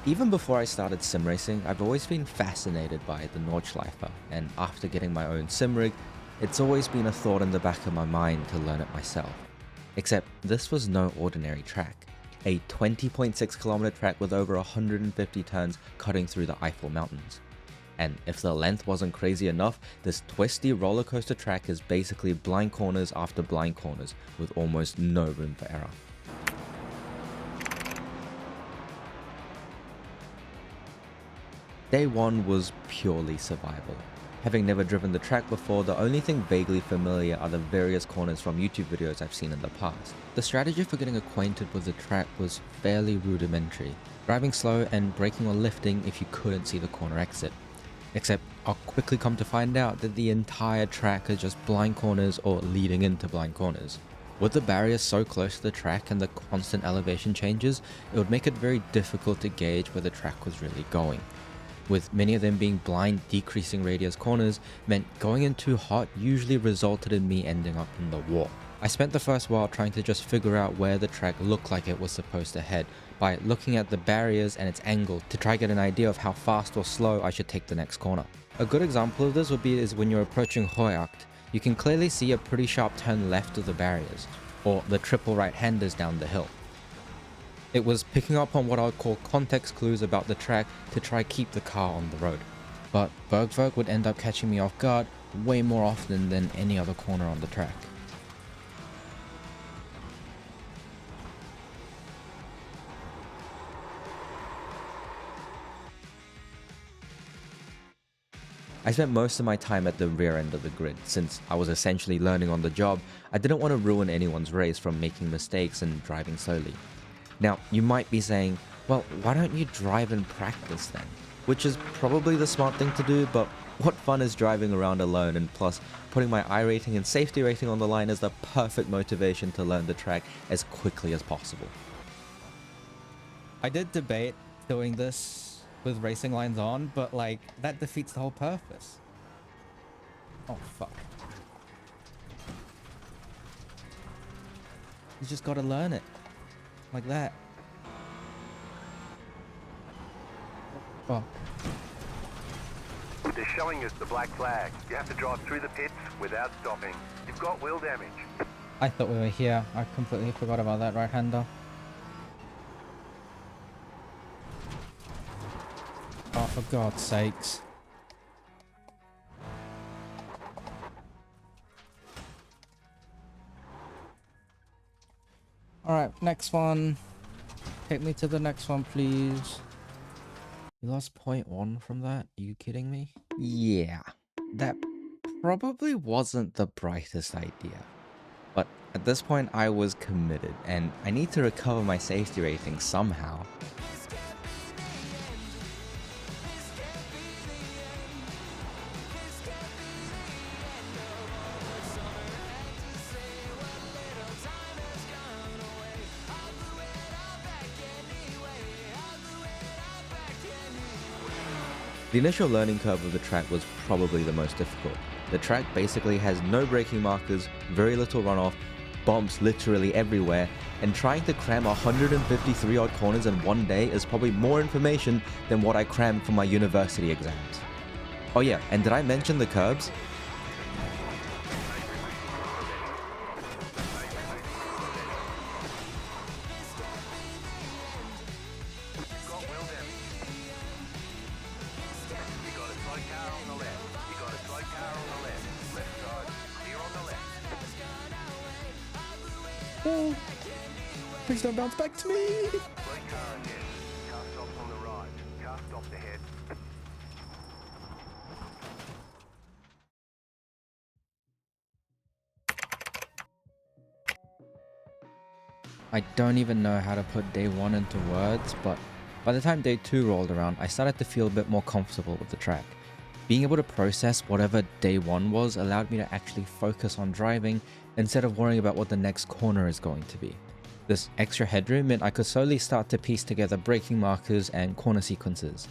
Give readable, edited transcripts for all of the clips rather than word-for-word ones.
Even before I started sim racing, I've always been fascinated by the Nordschleife, and after getting my own sim rig, it's always been a thought in the back of my mind to learn it myself. Except this was no ordinary track. A 20.6 kilometer track with over 150 turns cutting through the Eifel mountains. And if the length wasn't crazy enough, this twisty roller coaster track is basically blind corners after blind corners with almost no room for error. Day 1 was purely survival. Having never driven the track before, the only thing vaguely familiar are the various corners from YouTube videos I've seen in the past. The strategy for getting acquainted with the track was fairly rudimentary, driving slow and braking or lifting if you couldn't see the corner exit. Except I'll quickly come to find out that the entire track is just blind corners or leading into blind corners. With the barriers so close to the track and the constant elevation changes, it would make it very difficult to gauge where the track was really going. With many of them being blind decreasing radius corners meant going in too hot usually resulted in me ending up in the wall. I spent the first while trying to just figure out where the track looked like it was supposed to head by looking at the barriers and its angle to try get an idea of how fast or slow I should take the next corner. A good example of this would be when you're approaching hangout, you can clearly see a pretty sharp turn left of the barriers, or the triple right-handers down the hill. It was picking up on what I would call context clues about the track to try keep the car on the road. But Bergwerk would end up catching me off guard way more often than any other corner on the track. I spent most of my time at the rear end of the grid. Since I was essentially learning on the job, I didn't want to ruin anyone's race from making mistakes and driving slowly. Now, you might be saying, well, why don't you drive and practice then? Which is probably the smart thing to do, but what fun is driving around alone, and plus, putting my iRating and safety rating on the line is the perfect motivation to learn the track as quickly as possible. I did debate doing this with racing lines on, but that defeats the whole purpose. Oh fuck. You just gotta learn it. Like that. Oh. They're showing us the black flag. You have to drive through the pits without stopping. You've got wheel damage. I thought we were here. I completely forgot about that right-hander. Oh, for God's sakes. Alright, next one. Take me to the next one, please. You lost 0.1 from that? Are you kidding me? Yeah, that probably wasn't the brightest idea. But at this point I was committed, and I need to recover my safety rating somehow. The initial learning curve of the track was probably the most difficult. The track basically has no braking markers, very little runoff, bumps literally everywhere, and trying to cram 153 odd corners in one day is probably more information than what I crammed for my university exams. Oh yeah, and did I mention the curbs? Oh, please don't bounce back to me. Slow car ahead. Car stops on the right. Car stops ahead. I don't even know how to put day 1 into words, but by the time day 2 rolled around, I started to feel a bit more comfortable with the track. Being able to process whatever day 1 was allowed me to actually focus on driving instead of worrying about what the next corner is going to be. This extra headroom meant I could slowly start to piece together braking markers and corner sequences.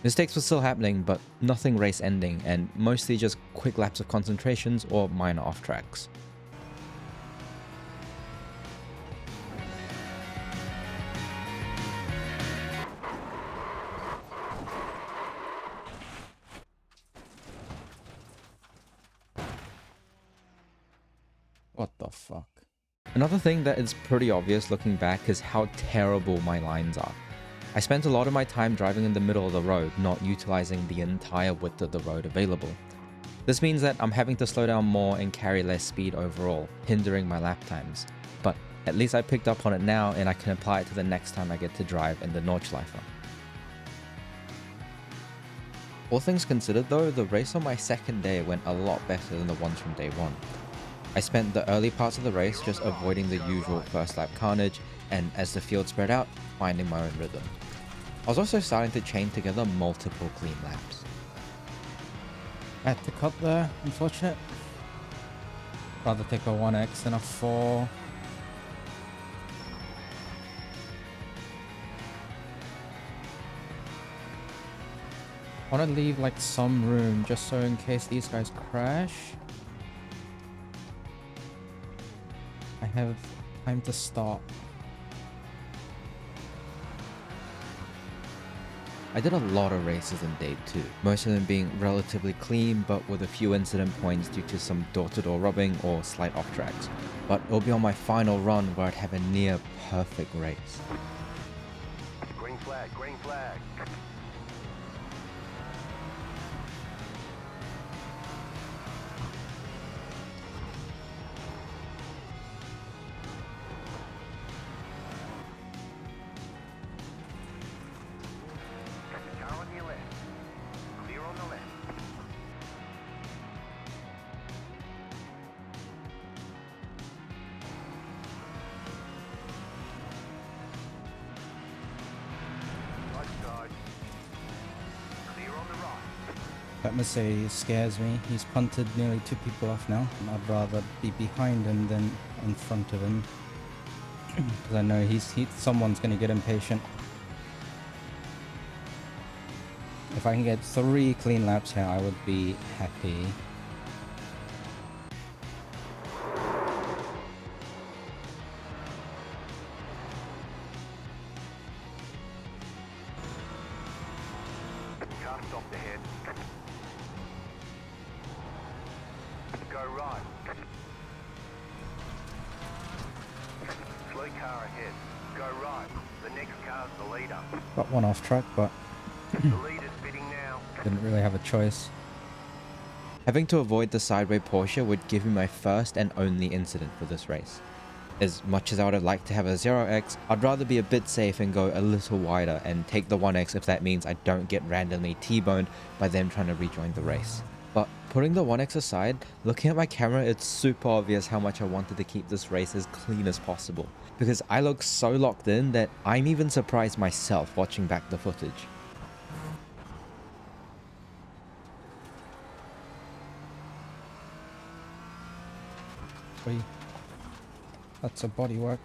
Mistakes were still happening, but nothing race ending, and mostly just quick laps of concentrations or minor off tracks. the fuck? Another thing that is pretty obvious looking back is how terrible my lines are. I spent a lot of my time driving in the middle of the road, not utilizing the entire width of the road available. This means that I'm having to slow down more and carry less speed overall, hindering my lap times. But at least I picked up on it now and I can apply it to the next time I get to drive in the Nordschleife. All things considered though, the race on my second day went a lot better than the ones from day one. I spent the early parts of the race just avoiding the usual first lap carnage, and as the field spread out, finding my own rhythm. I was also starting to chain together multiple clean laps. I had to cut there, unfortunate. Rather take a 1x than a 4. I want to leave like some room just so in case these guys crash, I have time to stop. I did a lot of races in day 2, most of them being relatively clean but with a few incident points due to some door-to-door rubbing or slight off tracks. But it'll be on my final run where I'd have a near perfect race. Green flag, green flag. Car on your left. Clear on the left. Right side. Clear on the right. That Mercedes scares me. He's punted nearly 2 people off now, and I'd rather be behind him than in front of him. Because I know someone's going to get impatient. If I can get 3 clean laps here, I would be happy. Car stopped ahead. Go right. Slow car ahead. Go right. The next car's the leader. Got one off track, but The leader's pitting now. didn't really have a choice. Having to avoid the sideway Porsche would give me my first and only incident for this race. As much as I would have liked to have a 0x, I'd rather be a bit safe and go a little wider and take the 1x if that means I don't get randomly T-boned by them trying to rejoin the race. But putting the 1x aside, looking at my camera, it's super obvious how much I wanted to keep this race as clean as possible, because I look so locked in that I'm even surprised myself watching back the footage. Wait. That's a bodywork.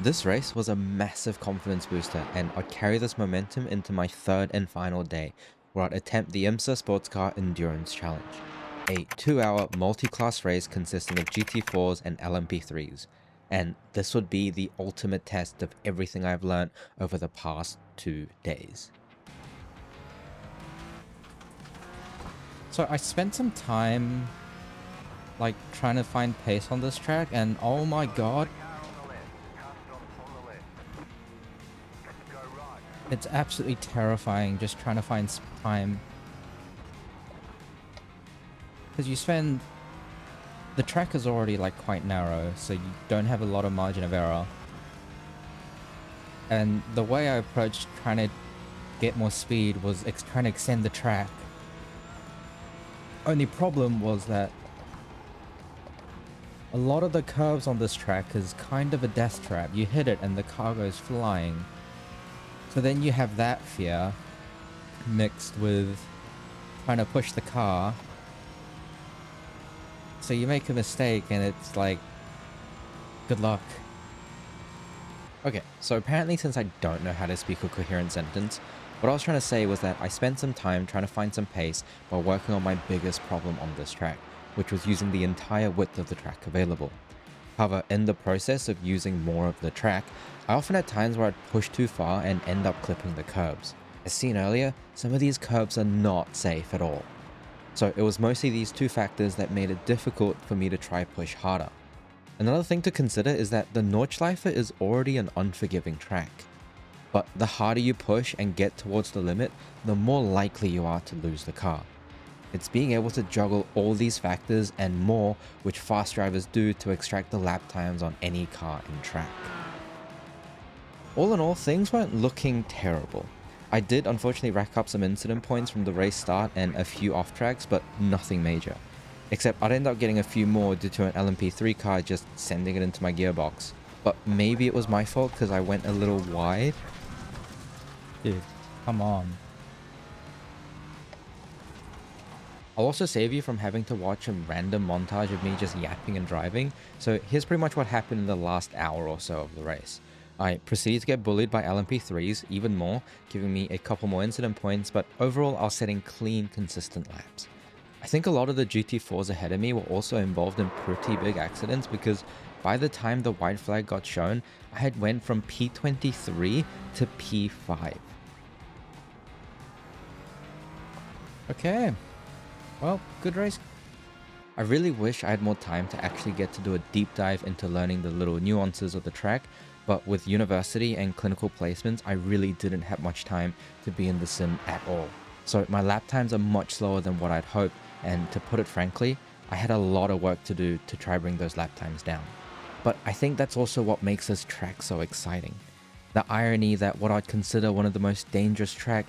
This race was a massive confidence booster, and I'd carry this momentum into my third and final day, where I'd attempt the IMSA Sports Car Endurance Challenge, a 2-hour multi-class race consisting of GT4s and LMP3s, and this would be the ultimate test of everything I've learned over the past 2 days. So I spent some time like trying to find pace on this track, and oh my god, it's absolutely terrifying just trying to find time. Because you spend... the track is already like quite narrow, so you don't have a lot of margin of error. And the way I approached trying to get more speed was trying to extend the track. Only problem was that a lot of the curves on this track is kind of a death trap. You hit it and the car goes flying. So then you have that fear mixed with trying to push the car. So you make a mistake and it's like, good luck. Okay, so apparently since I don't know how to speak a coherent sentence, what I was trying to say was that I spent some time trying to find some pace while working on my biggest problem on this track, which was using the entire width of the track available. However, in the process of using more of the track, I often had times where I'd push too far and end up clipping the curbs. As seen earlier, some of these curbs are not safe at all. So it was mostly these two factors that made it difficult for me to try push harder. Another thing to consider is that the Nordschleife is already an unforgiving track. But the harder you push and get towards the limit, the more likely you are to lose the car. It's being able to juggle all these factors and more which fast drivers do to extract the lap times on any car in track. All in all, things weren't looking terrible. I did unfortunately rack up some incident points from the race start and a few off tracks, but nothing major. Except I'd end up getting a few more due to an LMP3 car just sending it into my gearbox. But maybe it was my fault because I went a little wide. Dude, come on. I'll also save you from having to watch a random montage of me just yapping and driving, so here's pretty much what happened in the last hour or so of the race. I proceeded to get bullied by LMP3s even more, giving me a couple more incident points, but overall I was setting clean, consistent laps. I think a lot of the GT4s ahead of me were also involved in pretty big accidents because by the time the white flag got shown, I had went from P23 to P5. Okay. Well, good race. I really wish I had more time to actually get to do a deep dive into learning the little nuances of the track, but with university and clinical placements, I really didn't have much time to be in the sim at all. So my lap times are much slower than what I'd hoped, and to put it frankly, I had a lot of work to do to try bring those lap times down. But I think that's also what makes this track so exciting. The irony that what I'd consider one of the most dangerous track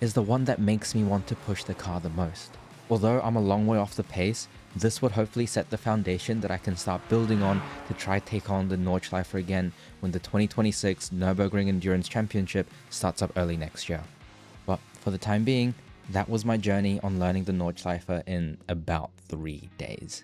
is the one that makes me want to push the car the most. Although I'm a long way off the pace, this would hopefully set the foundation that I can start building on to try take on the Nordschleife again when the 2026 Nürburgring Endurance Championship starts up early next year. But for the time being, that was my journey on learning the Nordschleife in about 3 days.